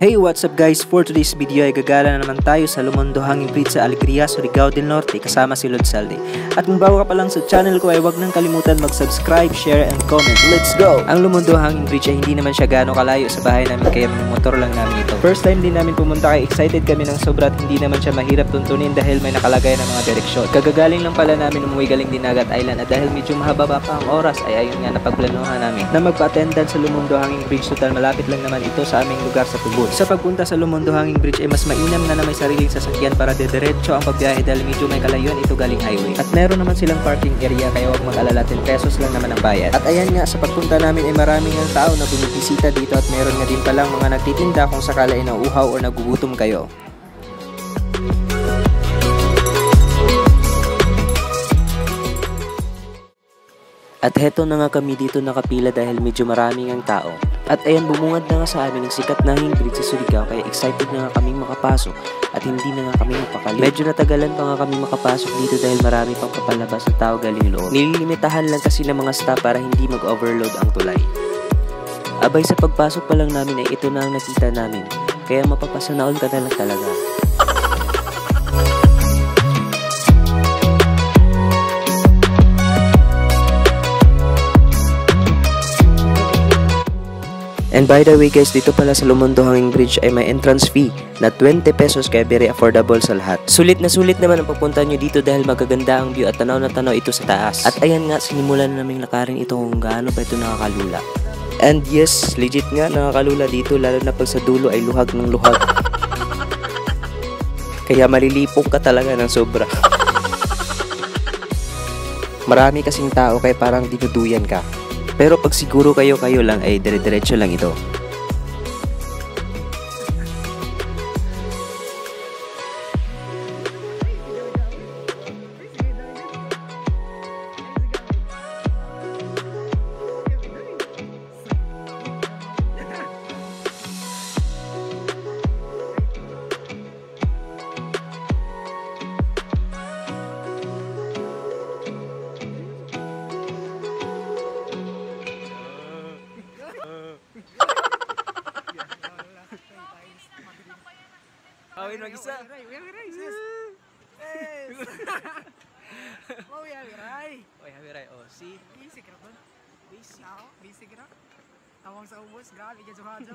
Hey, what's up guys? For today's video ay gagala na naman tayo sa Lumondo Hanging Bridge sa Alegria, Surigao del Norte kasama si Lord Salde. At kung bago ka pa lang sa channel ko ay huwag nang kalimutan mag-subscribe, share, and comment. Let's go! Ang Lumondo Hanging Bridge ay hindi naman siya gaano kalayo sa bahay namin kaya motor lang namin ito. First time din namin pumunta kaya excited kami ng sobra at hindi naman siya mahirap tuntunin dahil may nakalagay ng mga direksyon. Kagagaling lang pala namin umuwi galing Dinagat Island at dahil medyo mahaba pa ang oras ay ayun nga napagplanuhan namin na magpa-attendance sa Lumondo Hanging Bridge. Total malapit lang naman ito sa aming lugar sa Tubod. Sa pagpunta sa Lumondo Hanging Bridge ay mas mainam na may sariling sasakyan para dediretso ang pagbiyahe dahil medyo may kalayuan ito galing highway. At meron naman silang parking area kaya huwag mag-alala, 10 pesos lang naman ang bayad. At ayan nga, sa pagpunta namin ay maraming ang tao na bumibisita dito at meron nga din palang mga nagtitinda kung sakala ay nauuhaw o nagugutom kayo. At heto na nga kami dito nakapila dahil medyo maraming ang tao. At ayan, bumungad na nga sa amin ang sikat na hanging bridge sa Surigao kaya excited na nga kaming makapasok at hindi na nga kami mapakali. Medyo natagalan pa nga kami makapasok dito dahil marami pang papalabas na tao galing loob. Nililimitahan lang kasi ng mga staff para hindi mag-overload ang tulay. Abay, sa pagpasok pa lang namin ay ito na ang nakita namin kaya mapapasanaon ka na lang talaga. And by the way guys, dito pala sa Lumondo Hanging Bridge ay may entrance fee na 20 pesos kaya very affordable sa lahat. Sulit naman ang pagpunta nyo dito dahil magaganda ang view at tanaw na tanaw ito sa taas. At ayan nga, sinimulan na naming lakarin ito kung gaano pa ito nakakalula. And yes, legit nga nakakalula dito lalo na pag sa dulo ay luhag ng luhag. Kaya malilipong ka talaga ng sobra. Marami kasing tao kaya parang dinuduyan ka. Pero pag siguro kayo lang ay dire-diretso lang ito. Awin mag-isa. Oh, ya wiray. Oy, habiray. Oh, si Basic ra ba? basic. Basic ra. Tawang sa ubos, grabe dyan sa hadyo.